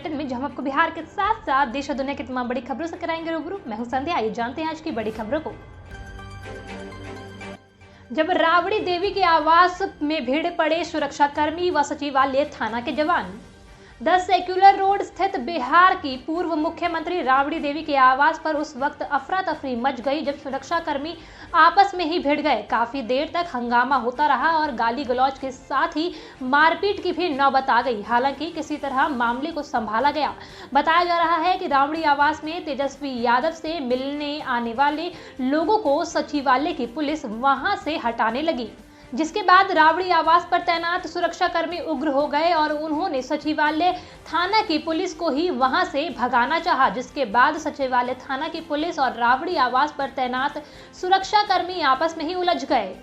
Bulletin में हम आपको बिहार के साथ साथ देश और दुनिया की तमाम बड़ी खबरों से कराएंगे रूबरू। मैं हूं संध्या। आइए जानते हैं आज की बड़ी खबरों को। जब राबड़ी देवी के आवास में भीड़ पड़े सुरक्षाकर्मी व सचिवालय थाना के जवान। 10 सेक्युलर रोड स्थित बिहार की पूर्व मुख्यमंत्री राबड़ी देवी के आवास पर उस वक्त अफरा तफरी मच गई जब सुरक्षाकर्मी आपस में ही भिड़ गए। काफी देर तक हंगामा होता रहा और गाली गलौज के साथ ही मारपीट की भी नौबत आ गई। हालांकि किसी तरह मामले को संभाला गया। बताया जा रहा है कि राबड़ी आवास में तेजस्वी यादव से मिलने आने वाले लोगों को सचिवालय की पुलिस वहां से हटाने लगी, जिसके बाद राबड़ी आवास पर तैनात सुरक्षाकर्मी उग्र हो गए और उन्होंने सचिवालय थाना की पुलिस को ही वहां से भगाना चाहा, जिसके बाद सचिवालय थाना की पुलिस और राबड़ी आवास पर तैनात सुरक्षाकर्मी आपस में ही उलझ गए।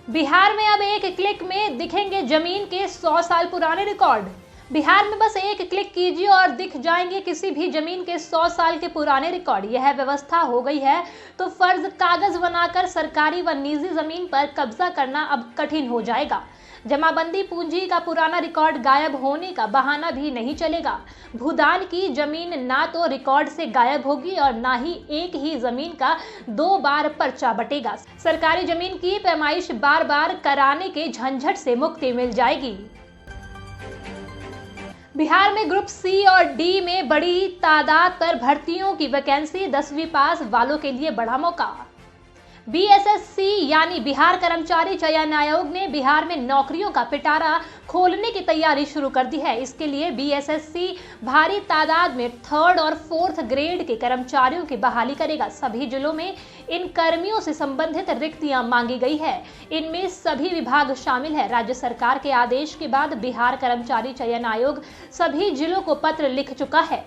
बिहार में अब एक क्लिक में दिखेंगे जमीन के 100 साल पुराने रिकॉर्ड। बिहार में बस एक क्लिक कीजिए और दिख जाएंगे किसी भी जमीन के 100 साल के पुराने रिकॉर्ड। यह व्यवस्था हो गई है तो फर्ज कागज बनाकर सरकारी व निजी जमीन पर कब्जा करना अब कठिन हो जाएगा। जमाबंदी पूंजी का पुराना रिकॉर्ड गायब होने का बहाना भी नहीं चलेगा। भूदान की जमीन ना तो रिकॉर्ड से गायब होगी और ना ही एक ही जमीन का 2 बार पर्चा बटेगा। सरकारी जमीन की पैमाइश बार बार कराने के झंझट से मुक्ति मिल जाएगी। बिहार में ग्रुप सी और डी में बड़ी तादाद पर भर्तियों की वैकेंसी। 10वीं पास वालों के लिए बड़ा मौका। बीएसएससी यानी बिहार कर्मचारी चयन आयोग ने बिहार में नौकरियों का पिटारा खोलने की तैयारी शुरू कर दी है। इसके लिए बीएसएससी भारी तादाद में 3rd और 4th ग्रेड के कर्मचारियों की बहाली करेगा। सभी जिलों में इन कर्मियों से संबंधित रिक्तियां मांगी गई है। इनमें सभी विभाग शामिल है। राज्य सरकार के आदेश के बाद बिहार कर्मचारी चयन आयोग सभी जिलों को पत्र लिख चुका है।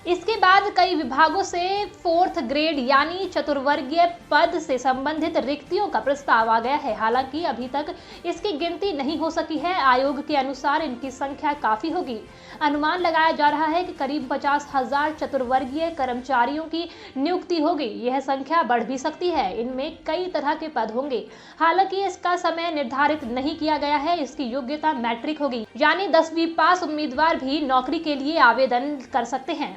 इसके बाद कई विभागों से 4th ग्रेड यानी चतुर्वर्गीय पद से संबंधित रिक्तियों का प्रस्ताव आ गया है। हालांकि अभी तक इसकी गिनती नहीं हो सकी है। आयोग के अनुसार इनकी संख्या काफी होगी। अनुमान लगाया जा रहा है कि करीब 50,000 चतुर्वर्गीय कर्मचारियों की नियुक्ति होगी। यह संख्या बढ़ भी सकती है। इनमें कई तरह के पद होंगे। हालांकि इसका समय निर्धारित नहीं किया गया है। इसकी योग्यता मैट्रिक होगी, यानी 10वीं पास उम्मीदवार भी नौकरी के लिए आवेदन कर सकते हैं।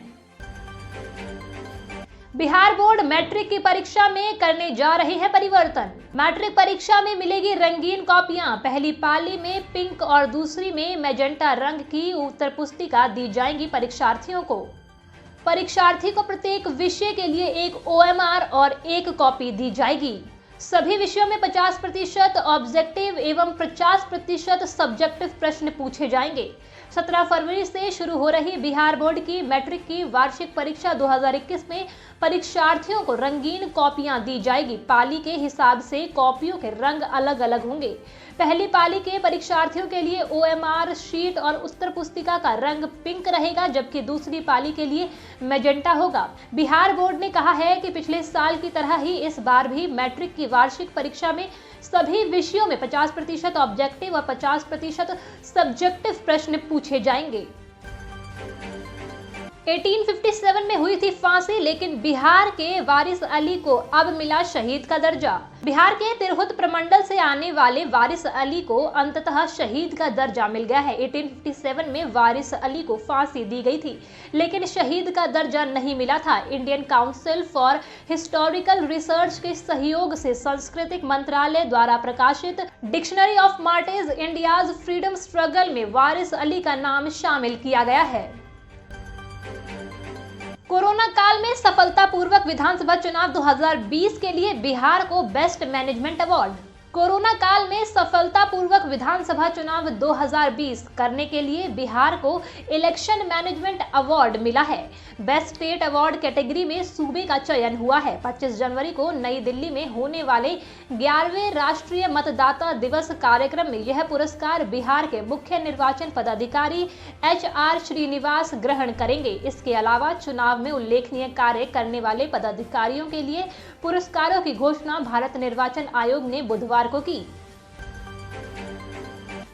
बिहार बोर्ड मैट्रिक की परीक्षा में करने जा रही है परिवर्तन। मैट्रिक परीक्षा में मिलेगी रंगीन कॉपियां। पहली पाली में पिंक और दूसरी में मैजेंटा रंग की उत्तर पुस्तिका दी जाएंगी परीक्षार्थियों को। परीक्षार्थी को प्रत्येक विषय के लिए एक OMR और एक कॉपी दी जाएगी। सभी विषयों में 50% ऑब्जेक्टिव एवं 50% सब्जेक्टिव प्रश्न पूछे जाएंगे। 17 फरवरी से शुरू हो रही बिहार बोर्ड की मैट्रिक की वार्षिक परीक्षा 2021 में परीक्षार्थियों को रंगीन कॉपियां दी जाएगी। पाली के हिसाब से कॉपियों के रंग अलग अलग होंगे। पहली पाली के परीक्षार्थियों के लिए OMR शीट और उत्तर पुस्तिका का रंग पिंक रहेगा, जबकि दूसरी पाली के लिए मैजेंटा होगा। बिहार बोर्ड ने कहा है कि पिछले साल की तरह ही इस बार भी मैट्रिक की वार्षिक परीक्षा में सभी विषयों में 50% ऑब्जेक्टिव और 50% सब्जेक्टिव प्रश्न पूछे जाएंगे। 1857 में हुई थी फांसी, लेकिन बिहार के वारिस अली को अब मिला शहीद का दर्जा। बिहार के तिरहुत प्रमंडल से आने वाले वारिस अली को अंततः शहीद का दर्जा मिल गया है। 1857 में वारिस अली को फांसी दी गई थी, लेकिन शहीद का दर्जा नहीं मिला था। Indian council for historical research के सहयोग से सांस्कृतिक मंत्रालय द्वारा प्रकाशित dictionary of martyrs India's freedom struggle में वारिस अली का नाम शामिल किया गया है। कोरोना काल में सफलतापूर्वक विधानसभा चुनाव 2020 के लिए बिहार को बेस्ट मैनेजमेंट अवार्ड। कोरोना काल में सफलतापूर्वक विधानसभा चुनाव 2020 करने के लिए बिहार को इलेक्शन मैनेजमेंट अवार्ड मिला है। बेस्ट स्टेट अवार्ड कैटेगरी में सूबे का चयन हुआ है। 25 जनवरी को नई दिल्ली में होने वाले 11वें राष्ट्रीय मतदाता दिवस कार्यक्रम में यह पुरस्कार बिहार के मुख्य निर्वाचन पदाधिकारी HR श्रीनिवास ग्रहण करेंगे। इसके अलावा चुनाव में उल्लेखनीय कार्य करने वाले पदाधिकारियों के लिए पुरस्कारों की घोषणा भारत निर्वाचन आयोग ने बुधवार को की।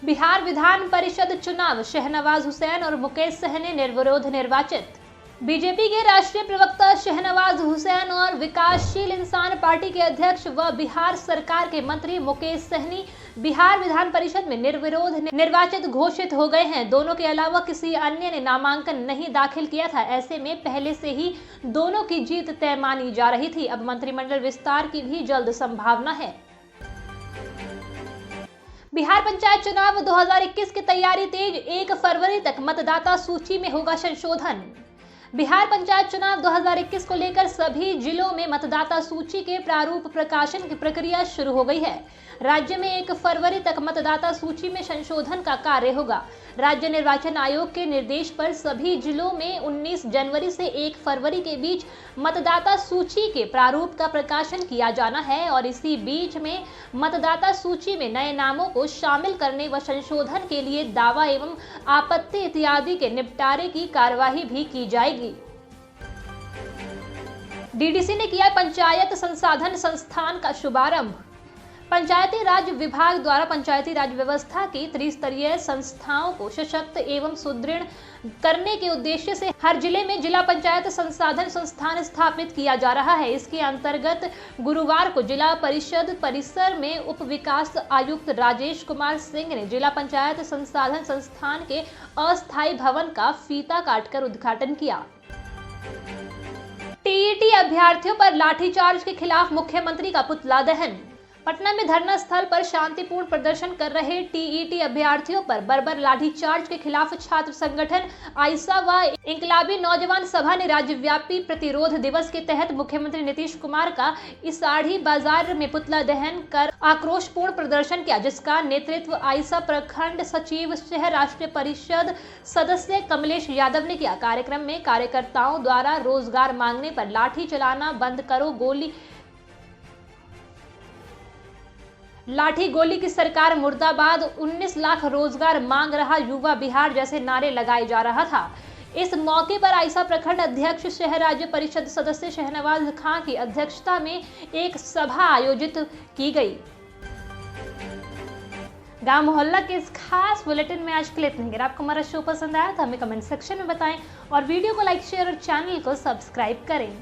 बिहार विधान परिषद चुनाव, शहनवाज हुसैन और मुकेश सहनी निर्विरोध निर्वाचित। बीजेपी के राष्ट्रीय प्रवक्ता शहनवाज हुसैन और विकासशील इंसान पार्टी के अध्यक्ष व बिहार सरकार के मंत्री मुकेश सहनी बिहार विधान परिषद में निर्विरोध निर्वाचित घोषित हो गए हैं। दोनों के अलावा किसी अन्य ने नामांकन नहीं दाखिल किया था। ऐसे में पहले से ही दोनों की जीत तय मानी जा रही थी। अब मंत्रिमंडल विस्तार की भी जल्द संभावना है। बिहार पंचायत चुनाव 2021 की तैयारी तेज, 1 फरवरी तक मतदाता सूची में होगा संशोधन। बिहार पंचायत चुनाव 2021 को लेकर सभी जिलों में मतदाता सूची के प्रारूप प्रकाशन की प्रक्रिया शुरू हो गई है। राज्य में 1 फरवरी तक मतदाता सूची में संशोधन का कार्य होगा। राज्य निर्वाचन आयोग के निर्देश पर सभी जिलों में 19 जनवरी से 1 फरवरी के बीच मतदाता सूची के प्रारूप का प्रकाशन किया जाना है और इसी बीच में मतदाता सूची में नए नामों को शामिल करने व संशोधन के लिए दावा एवं आपत्ति इत्यादि के निपटारे की कार्यवाही भी की जाएगी। डीडीसी ने किया पंचायत संसाधन संस्थान का शुभारंभ। पंचायती राज विभाग द्वारा पंचायती राज व्यवस्था की त्रिस्तरीय संस्थाओं को सशक्त एवं सुदृढ़ करने के उद्देश्य से हर जिले में जिला पंचायत संसाधन संस्थान स्थापित किया जा रहा है। इसके अंतर्गत गुरुवार को जिला परिषद परिसर में उप विकास आयुक्त राजेश कुमार सिंह ने जिला पंचायत संसाधन संस्थान के अस्थायी भवन का फीता काटकर उद्घाटन किया। टीईटी अभ्यर्थियों पर लाठीचार्ज के खिलाफ मुख्यमंत्री का पुतला दहन। पटना में धरना स्थल पर शांतिपूर्ण प्रदर्शन कर रहे टीईटी अभ्यर्थियों पर बर्बर लाठीचार्ज के खिलाफ छात्र संगठन आइसा व इंकलाबी नौजवान सभा ने राज्यव्यापी प्रतिरोध दिवस के तहत मुख्यमंत्री नीतीश कुमार का इसाढ़ी बाजार में पुतला दहन कर आक्रोशपूर्ण प्रदर्शन किया, जिसका नेतृत्व आइसा प्रखंड सचिव सह राष्ट्रीय परिषद सदस्य कमलेश यादव ने किया। कार्यक्रम में कार्यकर्ताओं द्वारा रोजगार मांगने पर लाठी चलाना बंद करो, लाठी गोली की सरकार मुर्दाबाद, 19 लाख रोजगार मांग रहा युवा बिहार जैसे नारे लगाए जा रहा था। इस मौके पर आइसा प्रखंड अध्यक्ष सह राज्य परिषद सदस्य शहनवाज खां की अध्यक्षता में एक सभा आयोजित की गई। गांव मोहल्ला के इस खास बुलेटिन में आज के लिए इतना ही। अगर आपको हमारा शो पसंद आया तो हमें कमेंट सेक्शन में बताएं और वीडियो को लाइक, शेयर और चैनल को सब्सक्राइब करें।